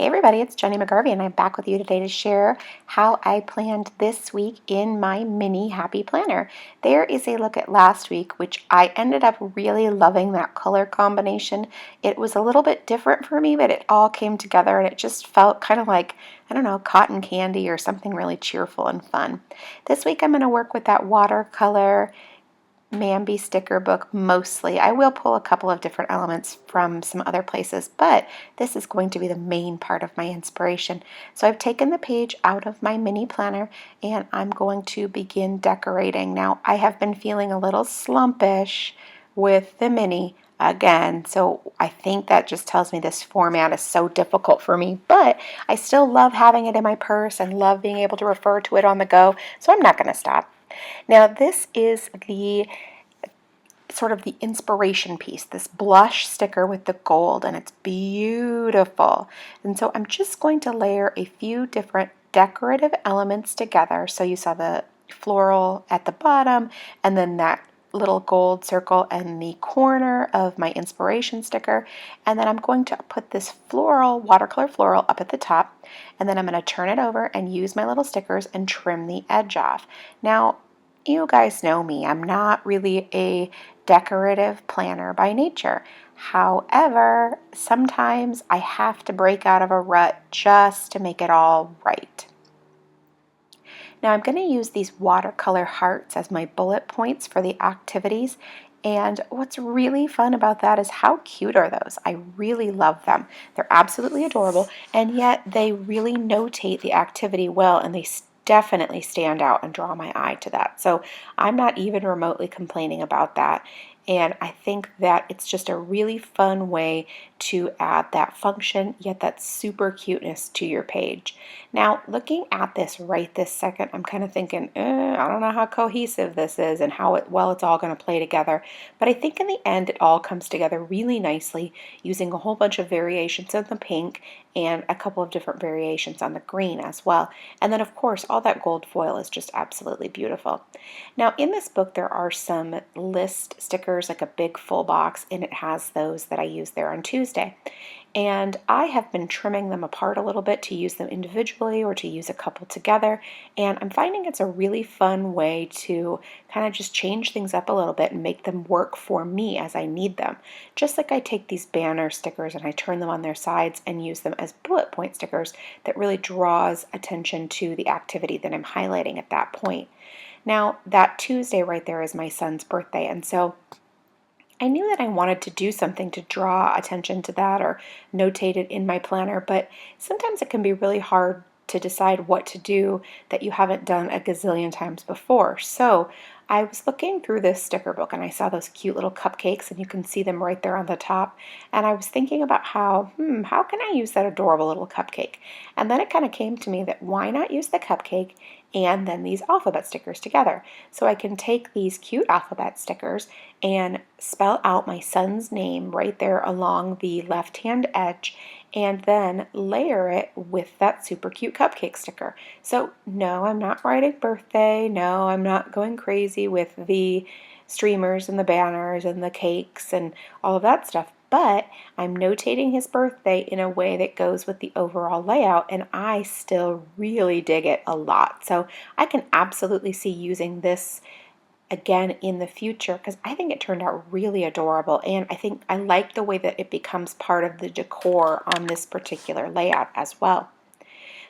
Hey everybody, it's Jenny McGarvey and I'm back with you today to share how I planned this week in my mini happy planner. There is a look at last week, which I ended up really loving that color combination. It was a little bit different for me, but it all came together and it just felt kind of like, I don't know, cotton candy or something really cheerful and fun. This week I'm going to work with that watercolor Mambi sticker book mostly. I will pull a couple of different elements from some other places, but this is going to be the main part of my inspiration. So I've taken the page out of my mini planner and I'm going to begin decorating. Now I have been feeling a little slumpish with the mini again, so I think that just tells me this format is so difficult for me, but I still love having it in my purse and love being able to refer to it on the go, so I'm not going to stop. Now this is the sort of the inspiration piece, this blush sticker with the gold, and it's beautiful. And so I'm just going to layer a few different decorative elements together. So you saw the floral at the bottom and then that little gold circle in the corner of my inspiration sticker, and then I'm going to put this floral, watercolor floral up at the top, and then I'm going to turn it over and use my little stickers and trim the edge off. Now you guys know me, I'm not really a decorative planner by nature. However, sometimes I have to break out of a rut just to make it all right. Now I'm going to use these watercolor hearts as my bullet points for the activities. And what's really fun about that is how cute are those? I really love them. They're absolutely adorable, and yet they really notate the activity well, and they definitely stand out and draw my eye to that. So I'm not even remotely complaining about that. And I think that it's just a really fun way to add that function, yet that super cuteness to your page. Now, looking at this right this second, I'm kind of thinking, I don't know how cohesive this is and how well it's all going to play together. But I think in the end, it all comes together really nicely using a whole bunch of variations of the pink and a couple of different variations on the green as well. And then, of course, all that gold foil is just absolutely beautiful. Now, in this book, there are some list stickers, like a big full box, and it has those that I used there on Tuesday. And I have been trimming them apart a little bit to use them individually or to use a couple together. And I'm finding it's a really fun way to kind of just change things up a little bit and make them work for me as I need them. Just like I take these banner stickers and I turn them on their sides and use them as bullet point stickers that really draws attention to the activity that I'm highlighting at that point. Now, that Tuesday right there is my son's birthday, and so I knew that I wanted to do something to draw attention to that or notate it in my planner, but sometimes it can be really hard to decide what to do that you haven't done a gazillion times before. So I was looking through this sticker book and I saw those cute little cupcakes, and you can see them right there on the top. And I was thinking about how can I use that adorable little cupcake? And then it kind of came to me that why not use the cupcake and then these alphabet stickers together? So I can take these cute alphabet stickers and spell out my son's name right there along the left-hand edge, and then layer it with that super cute cupcake sticker. So no, I'm not writing birthday. No, I'm not going crazy with the streamers and the banners and the cakes and all of that stuff. But I'm notating his birthday in a way that goes with the overall layout, and I still really dig it a lot. So I can absolutely see using this again in the future because I think it turned out really adorable, and I think I like the way that it becomes part of the decor on this particular layout as well.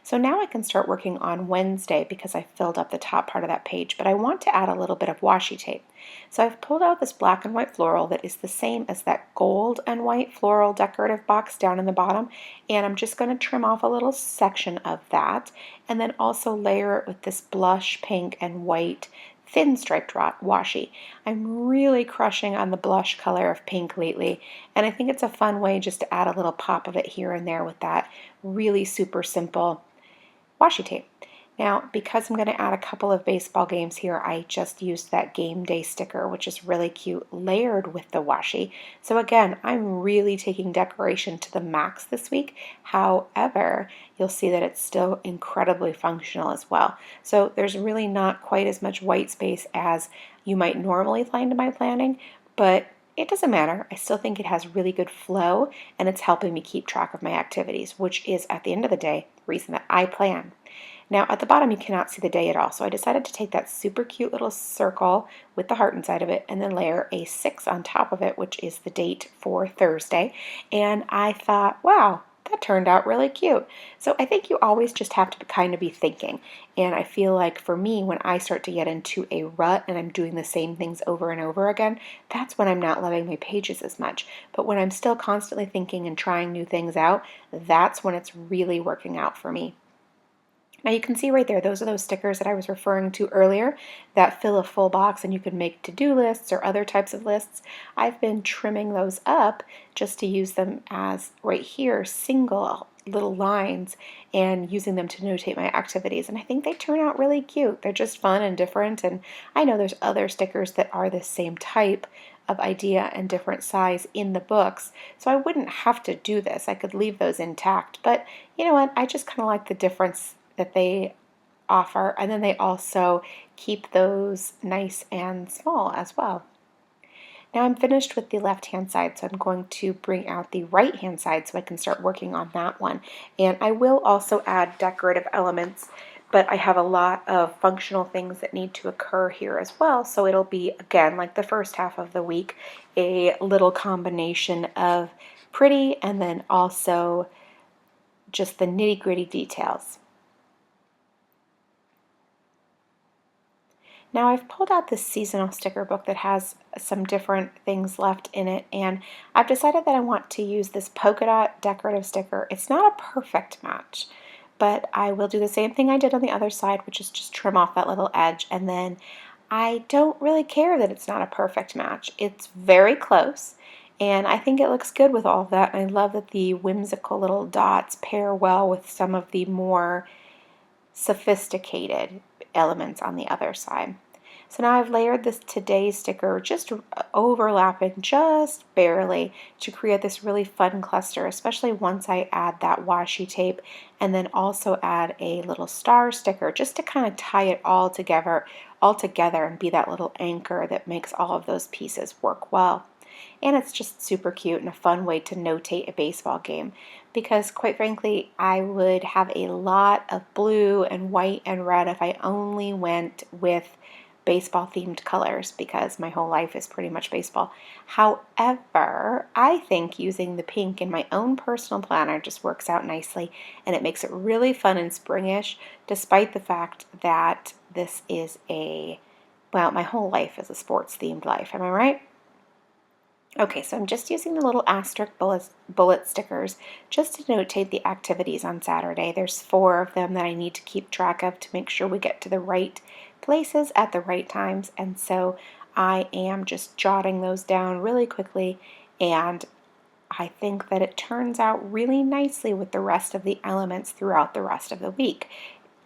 So now I can start working on Wednesday because I filled up the top part of that page, but I want to add a little bit of washi tape. So I've pulled out this black and white floral that is the same as that gold and white floral decorative box down in the bottom, and I'm just going to trim off a little section of that and then also layer it with this blush pink and white thin striped washi. I'm really crushing on the blush color of pink lately, and I think it's a fun way just to add a little pop of it here and there with that really super simple washi tape. Now, because I'm going to add a couple of baseball games here, I just used that game day sticker, which is really cute, layered with the washi. So again, I'm really taking decoration to the max this week. However, you'll see that it's still incredibly functional as well. So there's really not quite as much white space as you might normally find in my planning, but it doesn't matter. I still think it has really good flow and it's helping me keep track of my activities, which is at the end of the day, the reason that I plan. Now at the bottom you cannot see the day at all, so I decided to take that super cute little circle with the heart inside of it and then layer a 6 on top of it, which is the date for Thursday. And I thought, wow, that turned out really cute. So I think you always just have to kind of be thinking. And I feel like for me, when I start to get into a rut and I'm doing the same things over and over again, that's when I'm not loving my pages as much. But when I'm still constantly thinking and trying new things out, that's when it's really working out for me. Now you can see right there, those are those stickers that I was referring to earlier that fill a full box and you can make to-do lists or other types of lists. I've been trimming those up just to use them as right here, single little lines and using them to notate my activities. And I think they turn out really cute. They're just fun and different. And I know there's other stickers that are the same type of idea and different size in the books. So I wouldn't have to do this. I could leave those intact. But you know what? I just kind of like the difference that they offer, and then they also keep those nice and small as well. Now I'm finished with the left hand side, so I'm going to bring out the right hand side so I can start working on that one. And I will also add decorative elements, but I have a lot of functional things that need to occur here as well, so it'll be, again, like the first half of the week, a little combination of pretty and then also just the nitty-gritty details. Now I've pulled out this seasonal sticker book that has some different things left in it, and I've decided that I want to use this polka dot decorative sticker. It's not a perfect match, but I will do the same thing I did on the other side, which is just trim off that little edge, and then I don't really care that it's not a perfect match. It's very close, and I think it looks good with all of that, and I love that the whimsical little dots pair well with some of the more sophisticated elements on the other side. So now I've layered this Today sticker just overlapping just barely to create this really fun cluster, especially once I add that washi tape and then also add a little star sticker just to kind of tie it all together and be that little anchor that makes all of those pieces work well. And it's just super cute and a fun way to notate a baseball game, because quite frankly I would have a lot of blue and white and red if I only went with baseball themed colors, because my whole life is pretty much baseball. However, I think using the pink in my own personal planner just works out nicely, and it makes it really fun and springish, despite the fact that this is well, my whole life is a sports themed life, am I right? Okay, so I'm just using the little asterisk bullet stickers just to notate the activities on Saturday. There's 4 of them that I need to keep track of to make sure we get to the right places at the right times, and so I am just jotting those down really quickly, and I think that it turns out really nicely with the rest of the elements throughout the rest of the week.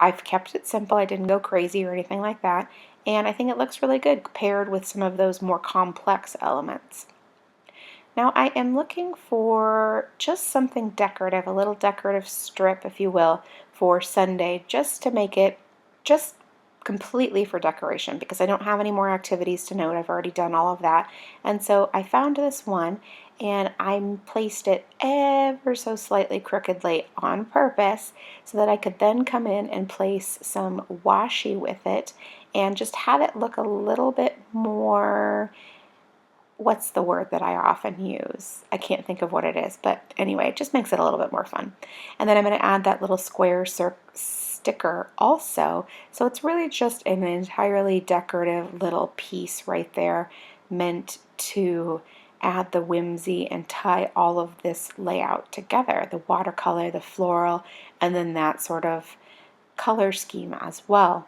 I've kept it simple. I didn't go crazy or anything like that, and I think it looks really good paired with some of those more complex elements. Now I am looking for just something decorative, a little decorative strip, if you will, for Sunday, just to make it just completely for decoration, because I don't have any more activities to note. I've already done all of that. And so I found this one and I placed it ever so slightly crookedly on purpose so that I could then come in and place some washi with it and just have it look a little bit more, what's the word that I often use? I can't think of what it is, but anyway, it just makes it a little bit more fun. And then I'm going to add that little square sticker also. So it's really just an entirely decorative little piece right there, meant to add the whimsy and tie all of this layout together. The watercolor, the floral, and then that sort of color scheme as well.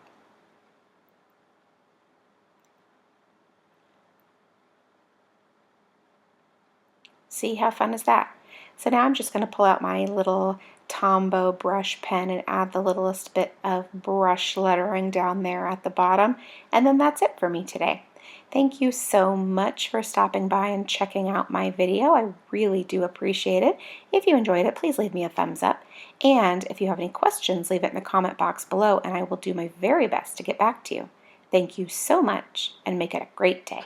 See how fun is that? So now I'm just going to pull out my little Tombow brush pen and add the littlest bit of brush lettering down there at the bottom. And then that's it for me today. Thank you so much for stopping by and checking out my video. I really do appreciate it. If you enjoyed it, please leave me a thumbs up. And if you have any questions, leave it in the comment box below and I will do my very best to get back to you. Thank you so much and make it a great day.